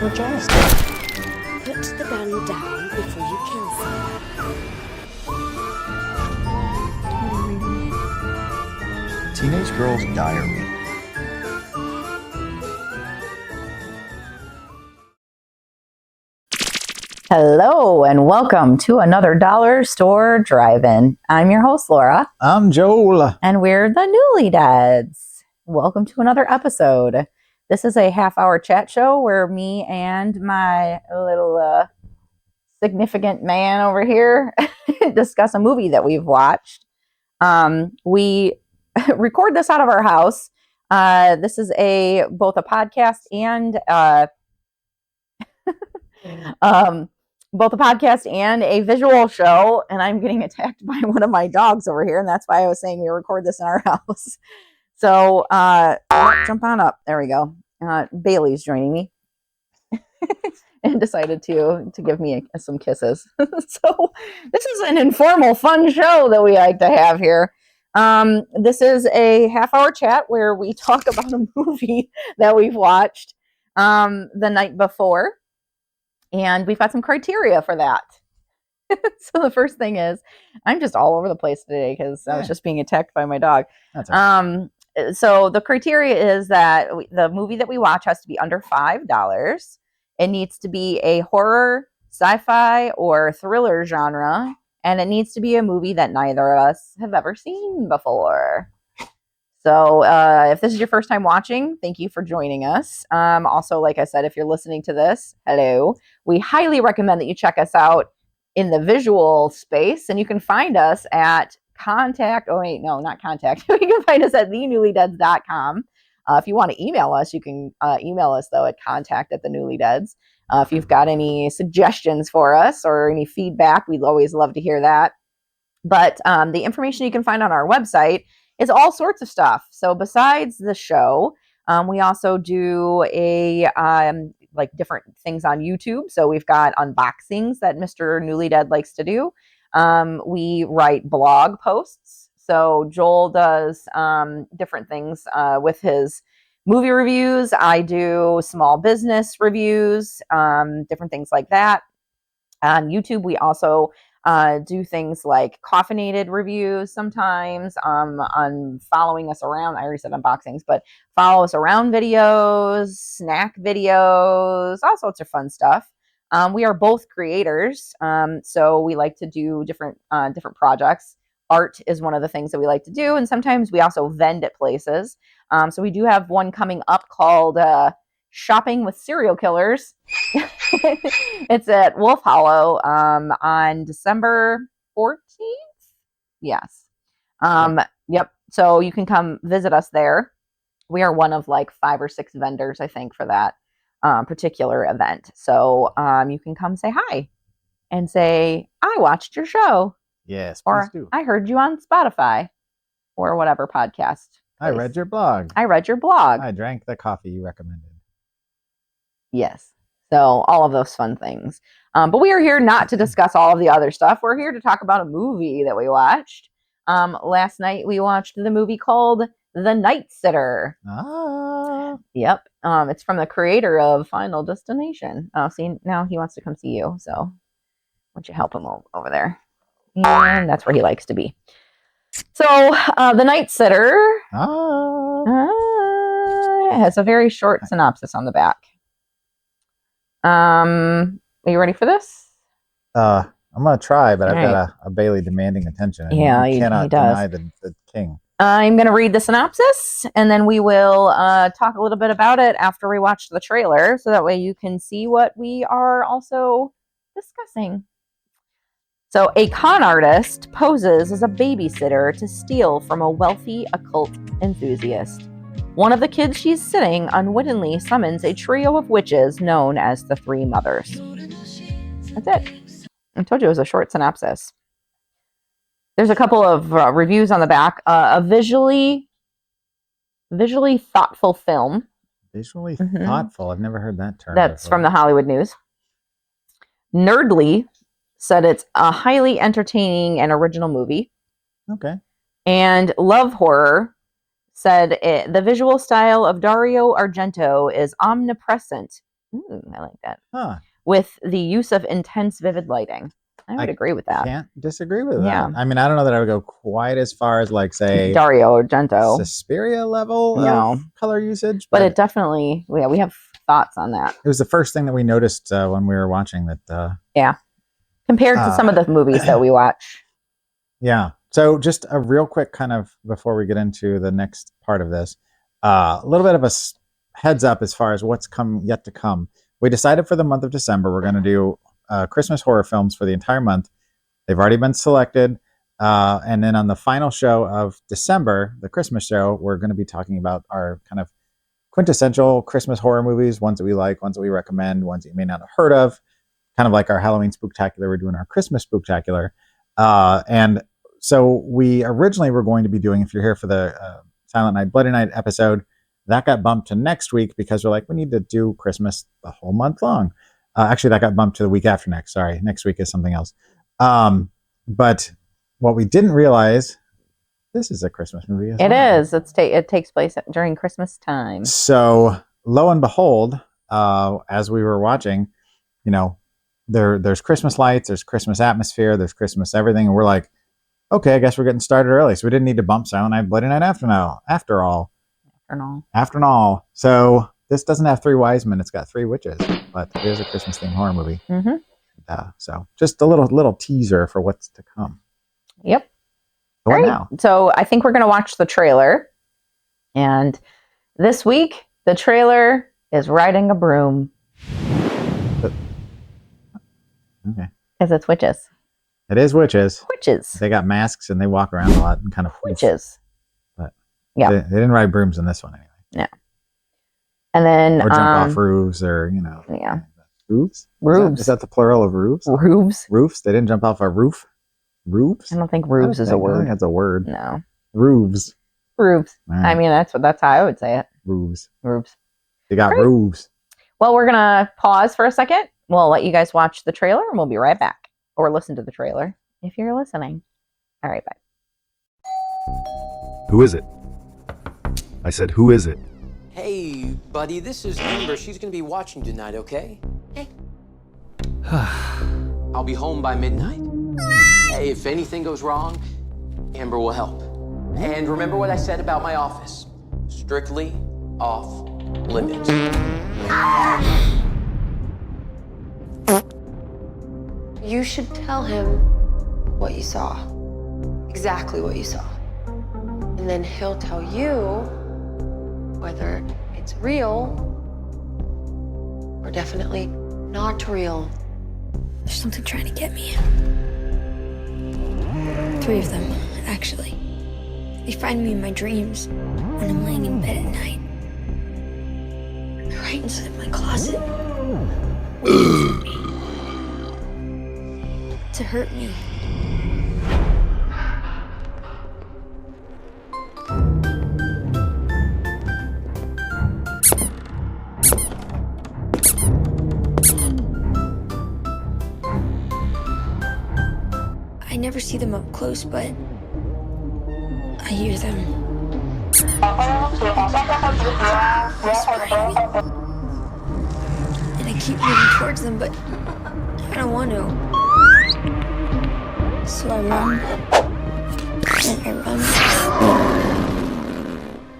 your job. Put the gun down before you kill someone. Teenage Girl's Diary. Hello and welcome to another Dollar Store Drive-In. I'm your host, Laura. I'm Joel. And we're the Newlydeads. Welcome to another episode. This is a half-hour chat show where me and my little significant man over here discuss a movie that we've watched. We record this out of our house. This is both a podcast and both a podcast and a visual show, and I'm getting attacked by one of my dogs over here, and that's why I was saying we record this in our house. So jump on up. There we go. Bailey's joining me and decided to give me some kisses. So this is an informal, fun show that we like to have here. This is a half-hour chat where we talk about a movie that we've watched the night before. And we've got some criteria for that. So the first thing is, I'm just all over the place today because I was just being attacked by my dog. That's right. So the criteria is that the movie that we watch has to be under $5. It needs to be a horror, sci-fi, or thriller genre. And it needs to be a movie that neither of us have ever seen before. So if this is your first time watching, thank you for joining us. Also, like I said, if you're listening to this, hello. We highly recommend that you check us out in the visual space. And you can find us at You can find us at thenewlydeads.com. If you want to email us, you can email us, though, at contact@thenewlydeads. If you've got any suggestions for us or any feedback, we'd always love to hear that. But the information you can find on our website is all sorts of stuff. So besides the show, we also do different things on YouTube. So we've got unboxings that Mr. Newlydead likes to do. We write blog posts. So Joel does different things with his movie reviews. I do small business reviews, different things like that. On YouTube, we also do things like caffeinated reviews sometimes, on following us around. I already said unboxings, but follow us around videos, snack videos, all sorts of fun stuff. We are both creators, so we like to do different projects. Art is one of the things that we like to do, and sometimes we also vend at places. So we do have one coming up called Shopping with Serial Killers. It's at Wolf Hollow on December 14th. Yes. Yep. So you can come visit us there. We are one of like 5 or 6 vendors, I think, for that particular event. So you can come say hi and say, I watched your show. Yes, please do. I heard you on Spotify or whatever podcast. I read your blog. I read your blog. I drank the coffee you recommended. Yes. So all of those fun things. But we are here not to discuss all of the other stuff. We're here to talk about a movie that we watched. Last night we watched the movie called The Night Sitter. Ah. Yep. It's from the creator of Final Destination. See, now he wants to come see you. So why don't you help him over there? And that's where he likes to be. So The Night Sitter has a very short synopsis on the back. Are you ready for this? I'm going to try, but I've got a Bailey demanding attention. Yeah, you cannot he does. deny the king. I'm going to read the synopsis, and then we will talk a little bit about it after we watch the trailer, so that way you can see what we are also discussing. So, a con artist poses as a babysitter to steal from a wealthy occult enthusiast. One of the kids she's sitting unwittingly summons a trio of witches known as the Three Mothers. That's it. I told you it was a short synopsis. There's a couple of reviews on the back. A visually thoughtful film. Visually thoughtful. I've never heard that term. That's before. from the Hollywood News. Nerdly said it's a highly entertaining and original movie. Okay. And Love Horror said the visual style of Dario Argento is omnipresent I like that. Huh. With the use of intense, vivid lighting. I would agree with that. Can't disagree with Yeah. that. I mean, I don't know that I would go quite as far as like say Dario Argento. Suspiria level No. of color usage, but it definitely, yeah, we have thoughts on that. It was the first thing that we noticed when we were watching that. Yeah. Compared to some of the movies that we watch. Yeah. So just a real quick kind of before we get into the next part of this, a little bit of a heads up as far as what's yet to come. We decided for the month of December, we're going to do Christmas horror films for the entire month. They've already been selected. And then on the final show of December, the Christmas show, we're going to be talking about our kind of quintessential Christmas horror movies, ones that we like, ones that we recommend, ones that you may not have heard of, kind of like our Halloween Spooktacular. We're doing our Christmas Spooktacular. And so we originally were going to be doing, if you're here for the Silent Night, Bloody Night episode, that got bumped to next week because we're like, we need to do Christmas the whole month long. Actually, that got bumped to the week after next. Sorry, next week is something else. But what we didn't realize, this is a Christmas movie. It is. It takes place during Christmas time. So lo and behold, as we were watching, you know, there's Christmas lights, there's Christmas atmosphere, there's Christmas everything, and we're like, okay, I guess we're getting started early, so we didn't need to bump Silent Night, Bloody Night after all. So this doesn't have three wise men; it's got three witches, but it is a Christmas themed horror movie. Mm-hmm. So just a little teaser for what's to come. Yep. What now? So I think we're going to watch the trailer, and this week the trailer is riding a broom. Okay. Because it's witches. It is witches. Witches. They got masks and they walk around a lot and kind of witches. But yeah, they didn't ride brooms in this one anyway. No. And then or jump off roofs, or yeah, roofs. Is that the plural of roofs? Roofs. They didn't jump off a roof. Roofs. I don't think roofs is a word. I think that's a word. No. Roofs. Roofs. Right. I mean, that's how I would say it. Roofs. Roofs. They got roofs. Well, we're gonna pause for a second. We'll let you guys watch the trailer, and we'll be right back. Or listen to the trailer if you're listening. All right, bye. Who is it? I said, who is it? Hey, buddy, this is Amber. She's gonna be watching tonight, okay? Okay. I'll be home by midnight. Hey, if anything goes wrong, Amber will help. And remember what I said about my office. Strictly off limits. You should tell him what you saw. Exactly what you saw. And then he'll tell you whether it's real or definitely not real. There's something trying to get me. 3 of them, actually. They find me in my dreams when I'm laying in bed at night. They're right inside my closet. Waiting for me. To hurt me. I never see them up close, but I hear them. Whispering. And I keep moving towards them, but I don't want to. So I run. And I run.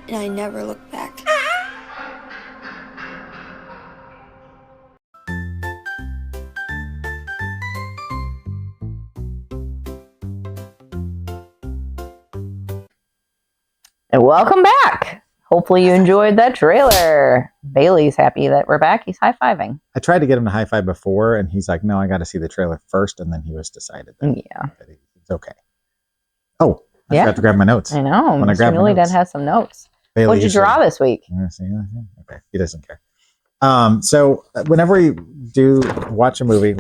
And I never look back. And welcome back. Hopefully you enjoyed that trailer. Bailey's happy that we're back. He's high-fiving. I tried to get him to high five before, and he's like, no, I got to see the trailer first. And then he was decided that it's okay. Oh, I forgot to grab my notes. I know. Mr. Newlydead has some notes. Bailey, what'd you draw this week? Okay, he doesn't care. So whenever we do watch a movie,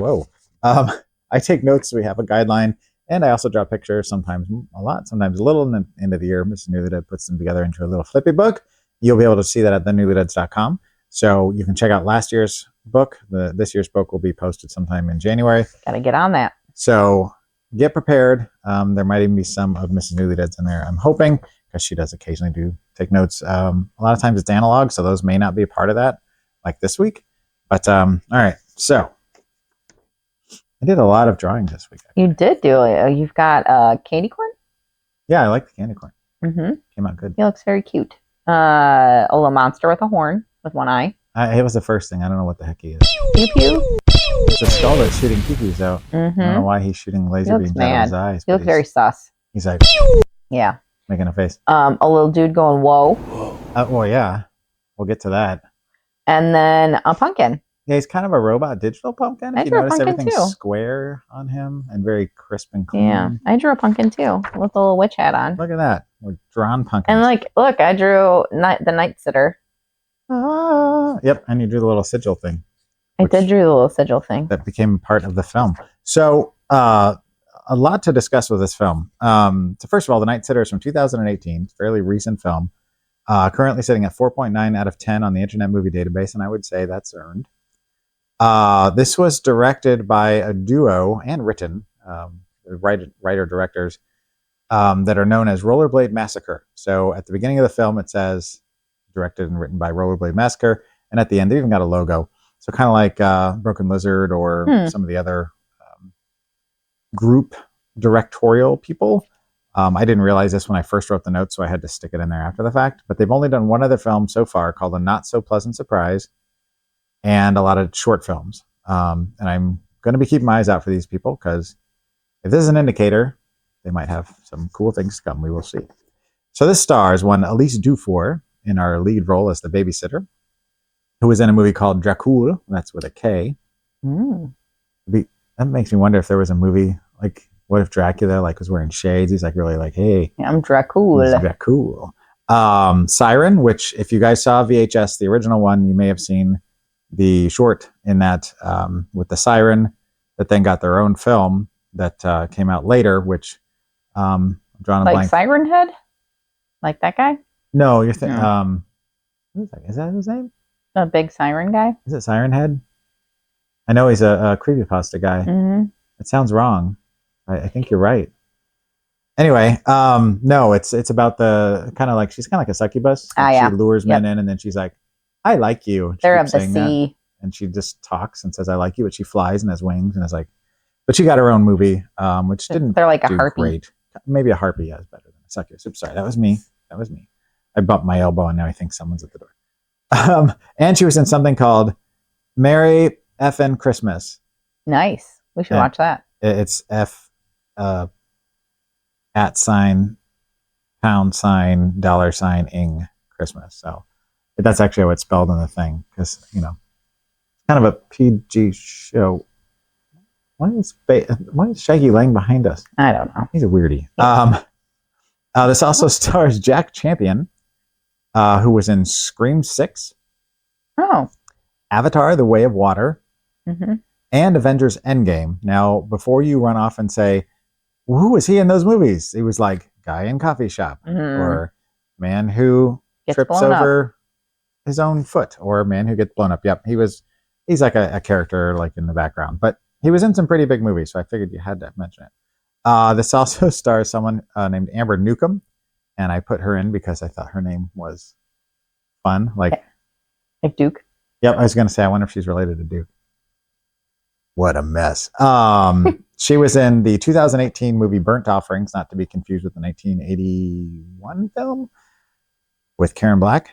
I take notes. So we have a guideline. And I also draw pictures, sometimes a lot, sometimes a little. And then end of the year, Mr. Newlydead puts them together into a little flippy book. You'll be able to see that at thenewlydeads.com. So you can check out last year's book. This year's book will be posted sometime in January. Got to get on that. So get prepared. There might even be some of Mrs. Newlydead's in there, I'm hoping, because she does occasionally take notes. A lot of times it's analog, so those may not be a part of that, like this week. But all right. So I did a lot of drawing this week. You did do it. You've got candy corn. Yeah, I like the candy corn. Mm-hmm. Came out good. He looks very cute. A little monster with a horn with one eye. It was the first thing. I don't know what the heck he is. Pew pew. It's a skull that's shooting pew-pews out. I don't know Mm-hmm. why he's shooting laser He looks beams out of mad. his eyes. He but looks very sus. He's like Yeah. making a face. A little dude going whoa, Well, yeah. We'll get to that. and then a pumpkin. Yeah, he's kind of a robot digital pumpkin. I If you drew a notice, pumpkin everything's too. square on him and very crisp and clean. Yeah, I drew a pumpkin too with a little witch hat on. Look at that. We're drawn pumpkins. And look, I drew the night sitter. Yep, and you drew the little sigil thing. I did drew the little sigil thing. That became part of the film. So, a lot to discuss with this film. So, first of all, The Night Sitter is from 2018, fairly recent film. Currently sitting at 4.9 out of 10 on the Internet Movie Database, and I would say that's earned. This was directed by a duo and written, writer-directors, that are known as Rollerblade Massacre. So, at the beginning of the film, it says directed and written by Rollerblade Massacre, and at the end, they even got a logo. So kind of like Broken Lizard or some of the other group directorial people. I didn't realize this when I first wrote the notes, so I had to stick it in there after the fact. But they've only done one other film so far called A Not So Pleasant Surprise and a lot of short films. And I'm going to be keeping my eyes out for these people because if this is an indicator, they might have some cool things to come. We will see. So this stars one Elise Dufour in our lead role as the babysitter, who was in a movie called Dracul. That's with a K. That makes me wonder if there was a movie like, what if Dracula was wearing shades? He's really hey, I'm Dracul. He's Dracul. Siren, which if you guys saw VHS, the original one, you may have seen the short in that with the siren that then got their own film that came out later, which I'm drawing a blank. Siren Head? Like that guy? No, you're thinking. Is that his name? The big siren guy? Is it Siren Head? I know he's a creepypasta guy. Mm-hmm. It sounds wrong. I think you're right. Anyway, no, it's about the she's kind of like a succubus. Yeah. She lures men in, and then she's like, "I like you." She They're of keeps the saying that, sea. and she just talks and says, "I like you," but she flies and has wings and is like. But she got her own movie, which didn't. They're like a do harpy. Great. Maybe a harpy is better than a succubus. Oops, sorry, that was me. I bumped my elbow, and now I think someone's at the door. And she was in something called Merry Effin' Christmas. Nice. We should watch that. It's F @ $$ ing Christmas. So that's actually how it's spelled in the thing because it's kind of a PG show. Why is Shaggy laying behind us? I don't know. He's a weirdie. This also stars Jack Champion, who was in Scream 6. Oh. Avatar: The Way of Water, Mm-hmm. and Avengers: Endgame. Now, before you run off and say, well, who was he in those movies? He was like guy in coffee shop, or man who trips over his own foot, or man who gets blown up. Yep, he's like a character in the background, but he was in some pretty big movies, so I figured you had to mention it. This also stars someone named Amber Newcomb, and I put her in because I thought her name was fun. Like Duke. Yep, I was going to say, I wonder if she's related to Duke. What a mess. She was in the 2018 movie Burnt Offerings, not to be confused with the 1981 film with Karen Black.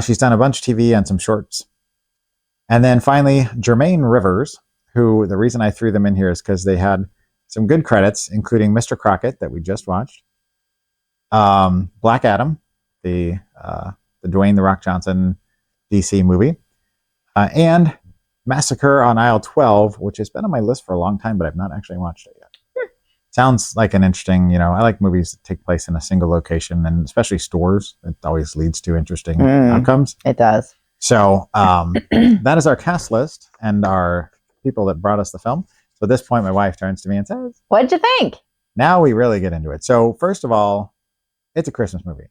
She's done a bunch of TV and some shorts. And then finally, Jermaine Rivers, who the reason I threw them in here is because they had some good credits, including Mr. Crockett that we just watched, Black Adam, the Dwayne "The Rock" Johnson DC movie, and Massacre on Aisle 12, which has been on my list for a long time, but I've not actually watched it yet. Sounds like an interesting, I like movies that take place in a single location, and especially stores. It always leads to interesting outcomes. It does. So that is our cast list and our people that brought us the film. So at this point, my wife turns to me and says, "What'd you think?" Now we really get into it. So first of all, it's a Christmas movie.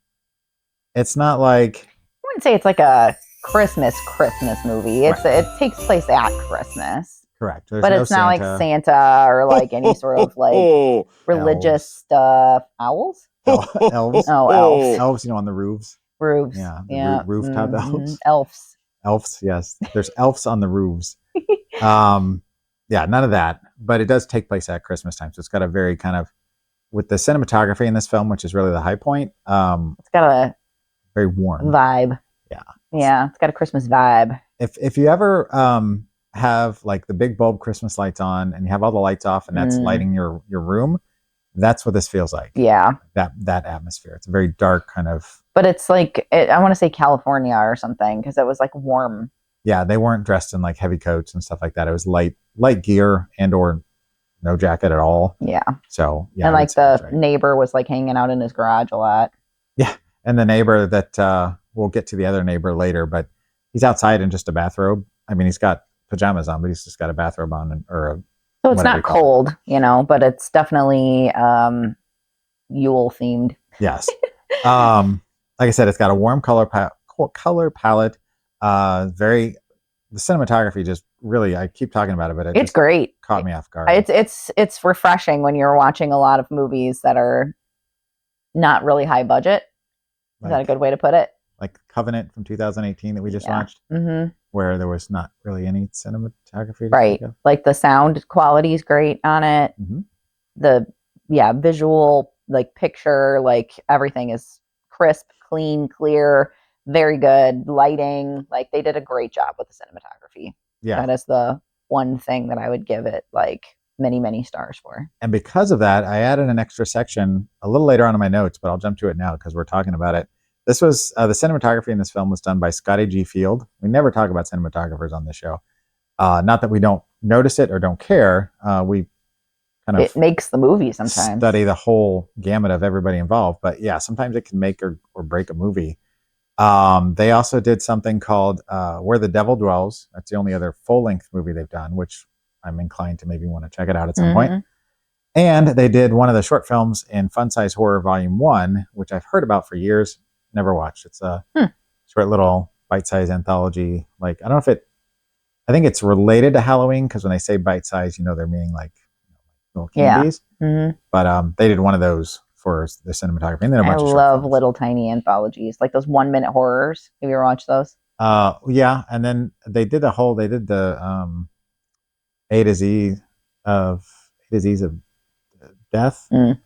It's not like... I wouldn't say it's like a Christmas movie. It takes place at Christmas. Correct. There's but no it's not Santa. like Santa or like any sort of like religious stuff. Owls? Elves. Oh, elves. Elves, on the roofs. Roofs. Yeah. Yeah. Rooftop elves. Elves. Elves, yes. There's elves on the roofs. Um, yeah, none of that. But it does take place at Christmas time, so it's got a very kind of with the cinematography in this film, which is really the high point. It's got a Very warm. vibe. Yeah. Yeah, it's got a Christmas vibe. If you ever have like the big bulb Christmas lights on and you have all the lights off and that's lighting your room, that's what this feels like. Yeah. That atmosphere. It's a very dark kind of. But it's like I want to say California or something because it was like warm. Yeah, they weren't dressed in like heavy coats and stuff like that. It was light gear and or no jacket at all. Yeah. So yeah, and like the neighbor was like hanging out in his garage a lot. Yeah, and the neighbor that we'll get to the other neighbor later, but he's outside in just a bathrobe. I mean, he's got pajamas on, but he's just got a bathrobe on so it's not cold, but it's definitely Yule themed. Yes. Like I said, it's got a warm color palette. The cinematography just really, I keep talking about it, but it's great. Caught me off guard. It's refreshing when you're watching a lot of movies that are not really high budget. Is that a good way to put it? Like Covenant from 2018 that we just watched, where there was not really any cinematography. Right. Like the sound quality is great on it. The visual, like picture, like everything is crisp, clean, clear, very good. Lighting, like they did a great job with the cinematography. Yeah. That is the one thing that I would give it like many, many stars for. And because of that, I added an extra section a little later on in my notes, but I'll jump to it now because we're talking about it. This was the cinematography in this film was done by Scotty G. Field. We never talk about cinematographers on this show. Not that we don't notice it or don't care. We kind of it makes the movie sometimes. Study the whole gamut of everybody involved. But yeah, sometimes it can make or break a movie. They also did something called Where the Devil Dwells. That's the only other full-length movie they've done, which I'm inclined to maybe want to check it out at some point. And they did one of the short films in Fun Size Horror Volume 1, which I've heard about for years, never watched. It's a short little bite-sized anthology. Like, I don't know if I think it's related to Halloween, because when they say bite-sized, they're meaning like little candies. But they did one of those for the cinematography. And then I love little tiny anthologies, like those 1 minute horrors. Have you ever watched those? Yeah. And then they did the A to Z's of Death. The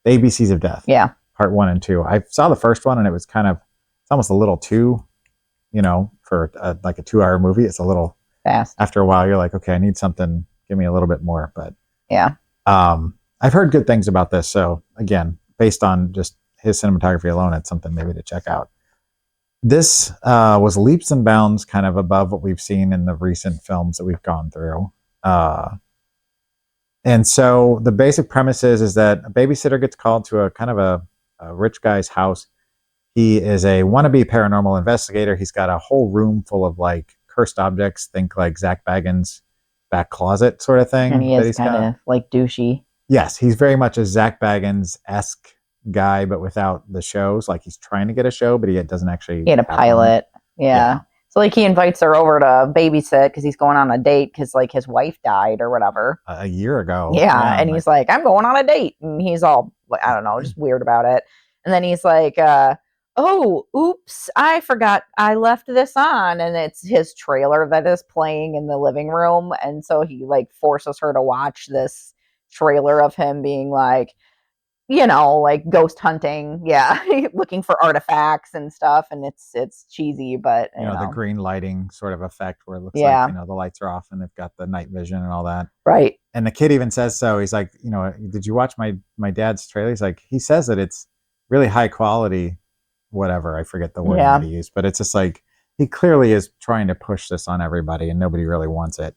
ABCs of Death. Yeah. Part 1 and 2. I saw the first one and it was it's almost a little too, for like a 2-hour movie. It's a little fast. After a while, you're like, okay, I need something. Give me a little bit more. But yeah. I've heard good things about this. So again, based on just his cinematography alone, it's something maybe to check out. This was leaps and bounds kind of above what we've seen in the recent films that we've gone through. And so the basic premise is that a babysitter gets called to a kind of a rich guy's house. He is a wannabe paranormal investigator. He's got a whole room full of like cursed objects. Think like Zach Bagans' back closet sort of thing. And he is kind of like douchey. Yes, he's very much a Zach Bagans-esque guy, but without the shows. Like he's trying to get a show, but he doesn't actually. He had a pilot. Yeah. So like he invites her over to babysit because he's going on a date because like his wife died or whatever. A year ago. Yeah. And he's like, I'm going on a date. And he's all, I don't know, just weird about it. And then he's like, oh, oops, I forgot I left this on. And it's his trailer that is playing in the living room. And so he like forces her to watch this trailer of him being like, like ghost hunting, looking for artifacts and stuff, and it's cheesy, but the green lighting sort of effect where it looks like the lights are off and they've got the night vision and all that, right? And the kid even says so. He's like, did you watch my dad's trailer? He's like, he says that it's really high quality, whatever, I forget the word that he used, but it's just like he clearly is trying to push this on everybody and nobody really wants it.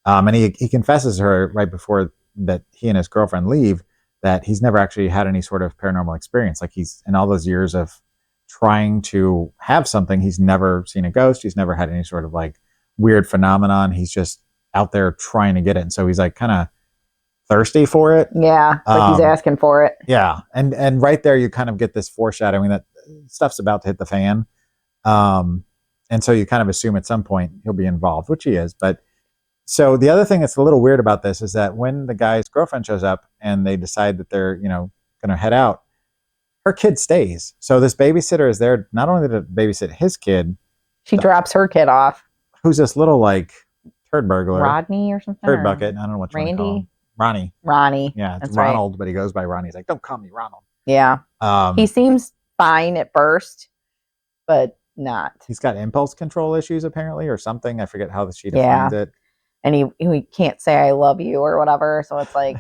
And he confesses to her right before that he and his girlfriend leave that he's never actually had any sort of paranormal experience. Like he's in all those years of trying to have something, he's never seen a ghost. He's never had any sort of like weird phenomenon. He's just out there trying to get it. And so he's like kind of thirsty for it. Yeah. Like he's asking for it. Yeah. And right there, you kind of get this foreshadowing that stuff's about to hit the fan. And so you kind of assume at some point he'll be involved, which he is. But so the other thing that's a little weird about this is that when the guy's girlfriend shows up and they decide that they're, going to head out, her kid stays. So this babysitter is there not only to babysit his kid, She drops her kid off. Who's this little like turd burglar? Rodney or something? Turd or bucket. I don't know what you want to call Randy? him. Ronnie. Ronnie. Yeah, it's That's right. Ronald, but he goes by Ronnie. He's like, don't call me Ronald. Yeah. He He, seems fine at first, but not. he's got impulse control issues apparently, or something. I forget how she Yeah. defines it. And he can't say I love you or whatever. So it's like,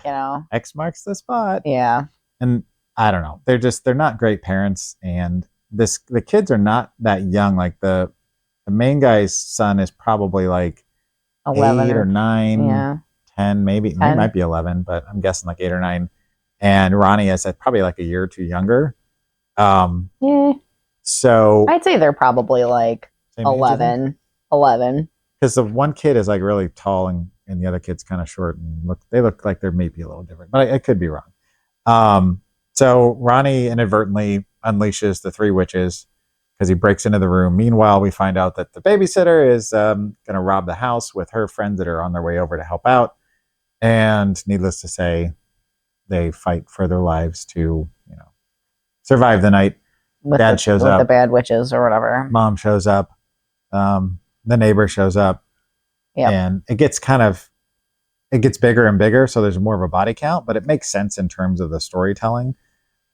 X marks the spot. yeah. And I don't know. They're not great parents, and the kids are not that young. Like the main guy's son is probably like 11 8 or 9, yeah. 10, maybe. He 10. might be 11, but I'm guessing like 8 or 9. And Ronnie is probably like a year or two younger. Yeah. So I'd say they're probably like same age, you think? 11. Because the one kid is like really tall and the other kid's kind of short and they look like they're maybe a little different, but I could be wrong. So Ronnie inadvertently unleashes the 3 witches because he breaks into the room. Meanwhile, we find out that the babysitter is going to rob the house with her friends that are on their way over to help out. And needless to say, they fight for their lives to, survive the night. Dad shows up. The bad witches or whatever. Mom shows up. The neighbor shows up. Yep. And it gets bigger and bigger, so there's more of a body count, but it makes sense in terms of the storytelling.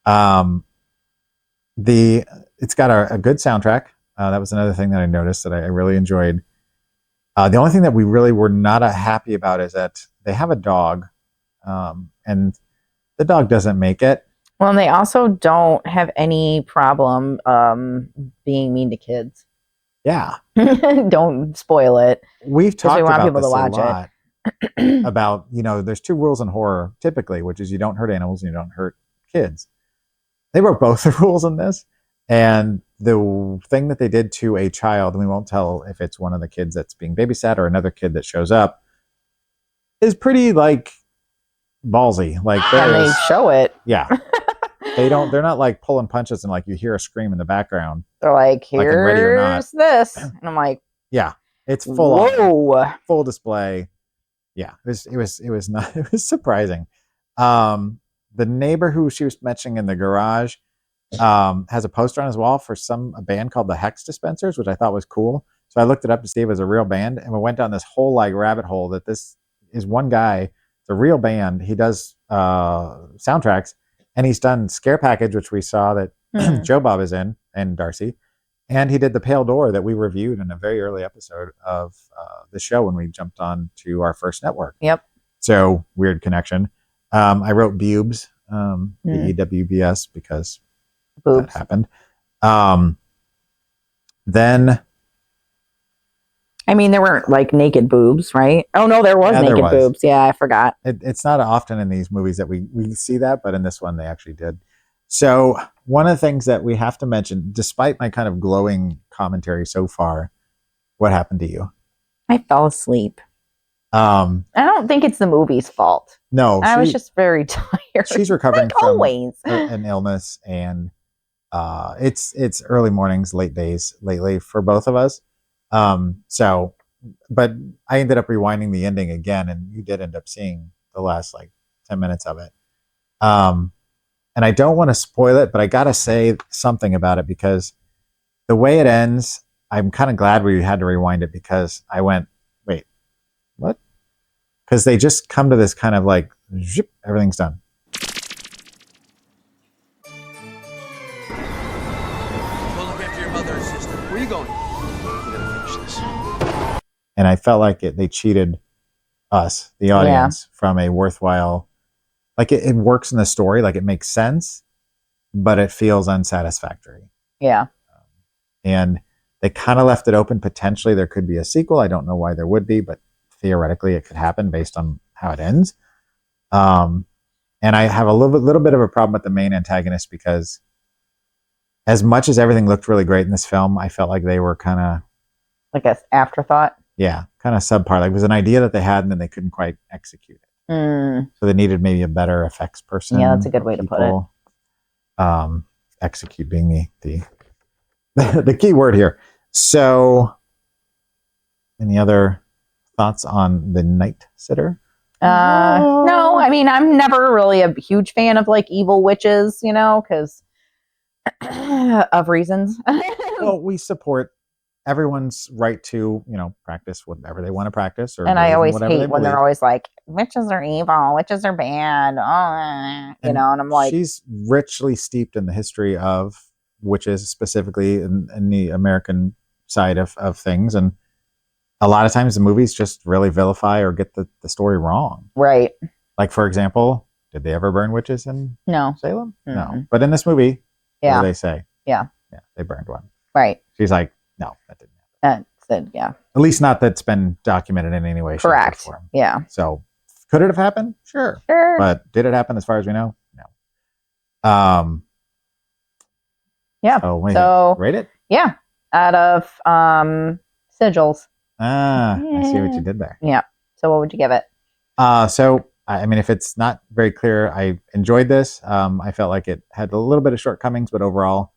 It's got a good soundtrack. That was another thing that I noticed that I really enjoyed. The only thing that we really were not happy about is that they have a dog, and the dog doesn't make it. Well, and they also don't have any problem being mean to kids. Yeah. Don't spoil it. We've talked we want about people this to watch a lot. About, there's 2 rules in horror typically, which is you don't hurt animals and you don't hurt kids. They wrote both the rules in this, and the thing that they did to a child, and we won't tell if it's one of the kids that's being babysat or another kid that shows up, is pretty like ballsy. Like they show it. Yeah. They're not like pulling punches and like you hear a scream in the background. They're like, Like in Ready or Not. here's this. And I'm like, yeah, it's full on, full display. Yeah, it was not, it was surprising. The neighbor who she was mentioning in the garage has a poster on his wall for a band called the Hex Dispensers, which I thought was cool. So I looked it up to see if it was a real band, and we went down this whole like rabbit hole that this is one guy. It's a real band. He does soundtracks, and he's done Scare Package, which we saw that Joe Bob is in, and Darcy. And he did The Pale Door that we reviewed in a very early episode of the show when we jumped on to our first network. Yep. So weird connection. I wrote Bubes, BEWBS, because boobs. that happened. Then, I mean, there weren't like naked boobs, right? Oh no, there was naked boobs. Yeah, I forgot. It's not often in these movies that we see that, but in this one they actually did. So one of the things that we have to mention, despite my kind of glowing commentary so far, what happened to you? I fell asleep. I don't think it's the movie's fault. No, I was just very tired. She's recovering like from always. an illness, and it's early mornings, late days lately for both of us. But I ended up rewinding the ending again, and you did end up seeing the last like 10 minutes of it. And I don't want to spoil it, but I got to say something about it because the way it ends, I'm kind of glad we had to rewind it because I went, wait, what? Because they just come to this kind of like, zip, everything's done. Go look after your mother and sister. Where are you going? I'm gonna finish this. And I felt like they cheated us, the audience, from a worthwhile, like it works in the story, like it makes sense, but it feels unsatisfactory. Yeah. And they kind of left it open. Potentially there could be a sequel. I don't know why there would be, but theoretically it could happen based on how it ends. And I have a little bit of a problem with the main antagonist because as much as everything looked really great in this film, I felt like they were kind of like an afterthought. Yeah, kind of subpar. Like it was an idea that they had and then they couldn't quite execute it. So they needed maybe a better effects person. Yeah, that's a good way to put it. Execute being the key word here. So, any other thoughts on The Night Sitter? No, I mean, I'm never really a huge fan of like evil witches, because of reasons. Well, we support everyone's right to, practice whatever they want to practice, or And I believe in always whatever they hate when they're believe. always like, witches are evil, witches are bad. Oh, and I'm like, she's richly steeped in the history of witches, specifically in the American side of things. And a lot of times the movies just really vilify or get the story wrong. right. Like, for example, did they ever burn witches in No. Salem? No. Mm-mm. But in this movie, what Yeah. do they say? Yeah. Yeah, they burned one. Right. She's like, no, that didn't happen. Said, yeah. At least not that's been documented in any way, shape, or Correct. form. Yeah. So could it have happened? Sure. Sure. But did it happen as far as we know? No. Yeah. So, what do you So think? Rate it? yeah. Out of sigils. I see what you did there. Yeah. So what would you give it? So I mean, if it's not very clear, I enjoyed this. I felt like it had a little bit of shortcomings, but overall,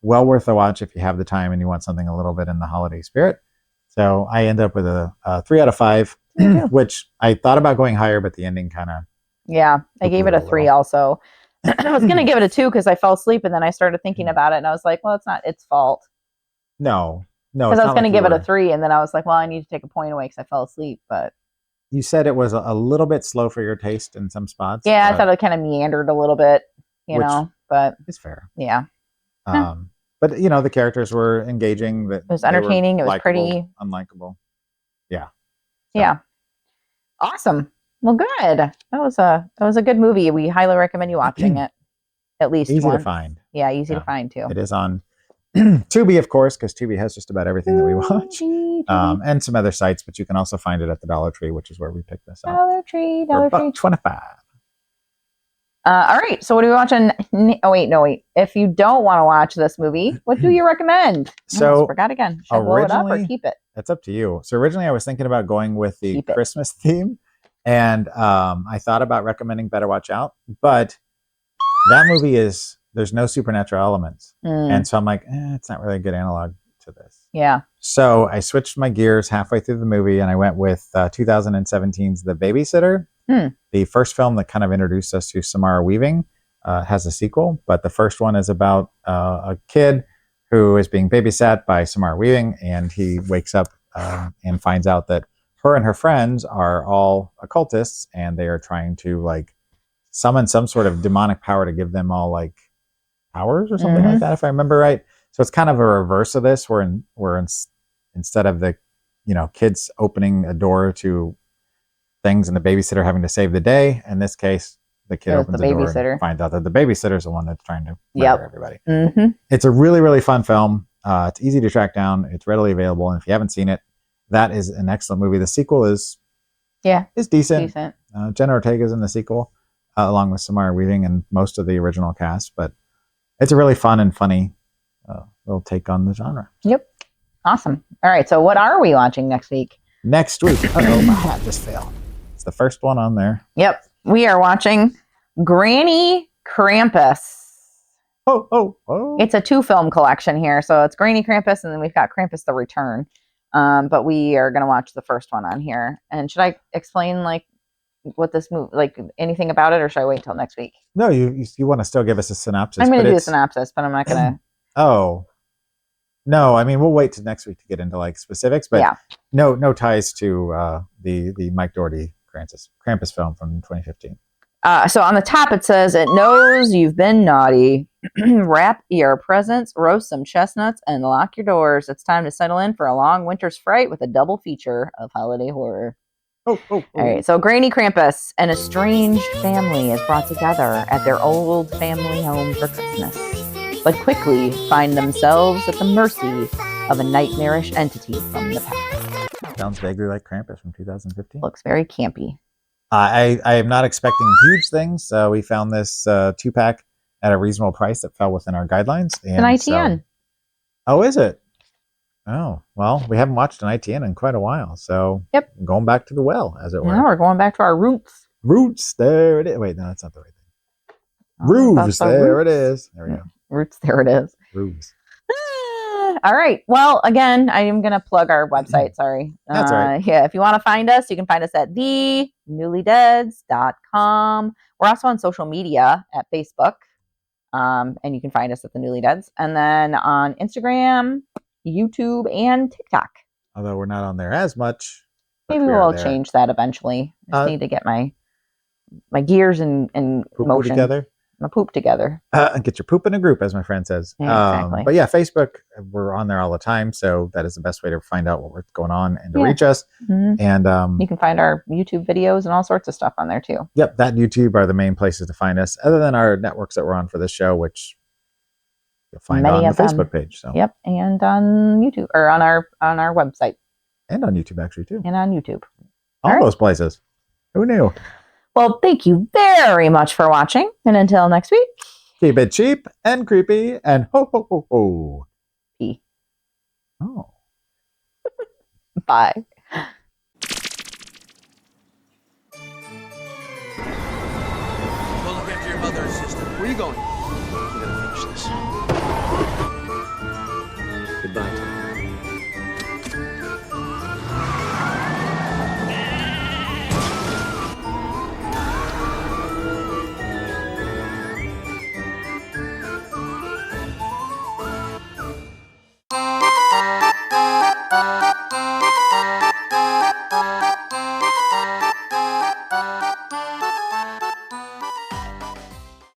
well worth a watch if you have the time and you want something a little bit in the holiday spirit. So I end up with a 3 out of 5, which I thought about going higher, but the ending kind of. Yeah. I gave it a 3 also. I was going to give it a 2 because I fell asleep and then I started thinking about it and I was like, well, it's not its fault. No. Because I was going to give it a 3 and then I was like, well, I need to take a point away because I fell asleep. But you said it was a little bit slow for your taste in some spots. yeah, I thought it kind of meandered a little bit, but it's fair. Yeah. But the characters were engaging. That it was entertaining. It was likable, pretty unlikable. Yeah. So. Yeah. Awesome. Well, good. That was a good movie. We highly recommend you watching it. At least easy once. to find. Yeah, easy to find too. It is on Tubi, of course, because Tubi has just about everything that we watch, and some other sites. But you can also find it at the Dollar Tree, which is where we picked this up. Dollar Tree. $1.25. All right. So what are we watching? Oh wait. If you don't want to watch this movie, what do you recommend? So I forgot again. Should I blow it up or keep it? It's up to you. So originally, I was thinking about going with the Christmas theme, and I thought about recommending Better Watch Out, but that movie there's no supernatural elements, and so I'm like, it's not really a good analog to this. Yeah. So I switched my gears halfway through the movie, and I went with 2017's The Babysitter. The first film that kind of introduced us to Samara Weaving has a sequel, but the first one is about a kid who is being babysat by Samara Weaving, and he wakes up and finds out that her and her friends are all occultists, and they are trying to summon some sort of demonic power to give them all powers or something like that, if I remember right. So it's kind of a reverse of this, where instead of the kids opening a door to things and the babysitter having to save the day, in this case the kid opens the door and finds out that the babysitter is the one that's trying to murder everybody. It's a really, really fun film. It's easy to track down. It's readily available, and if you haven't seen it, that is an excellent movie. The sequel is decent. Jenna Ortega's in the sequel, along with Samara Weaving and most of the original cast, but it's a really fun and funny little take on the genre. Yep. Awesome. All right. So what are we watching next week? Next week. Oh, my hat just fell. It's the first one on there. Yep. We are watching Granny Krampus. Oh. It's a 2-film collection here. So it's Granny Krampus and then we've got Krampus the Return. But we are going to watch the first one on here. And should I explain what this movie, anything about it, or should I wait till next week? No, you want to still give us a synopsis. I'm going to do a synopsis, but I'm not going to. Oh. No, I mean, we'll wait till next week to get into specifics, but no ties to the Mike Doherty Krampus film from 2015. So on the top it says, "It knows you've been naughty. Wrap your presents, roast some chestnuts, and lock your doors. It's time to settle in for a long winter's fright with a double feature of holiday horror." Oh. All right. So Granny Krampus, an estranged family, is brought together at their old family home for Christmas, but quickly find themselves at the mercy of a nightmarish entity from the past. Sounds vaguely like Krampus from 2015. Looks very campy. I am not expecting huge things. We found this 2-pack at a reasonable price that fell within our guidelines. And an ITN. Oh, is it? Oh, well, we haven't watched an ITN in quite a while. So going back to the well, as it were. Now we're going back to our roots. Roots, there it is. Wait, no, that's not the right thing. Roofs, there it is. There we go. Roots, there it is. Roofs. All right. Well, again, I am going to plug our website. Sorry. That's all right. Yeah. If you want to find us, you can find us at thenewlydeads.com. We're also on social media at Facebook. And you can find us at the Newlydeads. And then on Instagram, YouTube, and TikTok. Although we're not on there as much. but Maybe we are we'll there. change that eventually. Just need to get my gears in Poo-poo motion. together. My poop together. Get your poop in a group, as my friend says. Yeah, exactly. But yeah, Facebook, we're on there all the time. So that is the best way to find out what's going on and to reach us. Mhm. And You can find our YouTube videos and all sorts of stuff on there too. yep, that and YouTube are the main places to find us, other than our networks that we're on for this show, which you'll find Many on the of them. Facebook page. So Yep, and on YouTube or on our website and on YouTube actually too. and on YouTube. All All right. those places. Who knew? Well, thank you very much for watching, and until next week. Keep it cheap and creepy and ho ho ho ho. P. Oh. Bye. Go look after your mother and sister. Where are you going? I'm gonna finish this.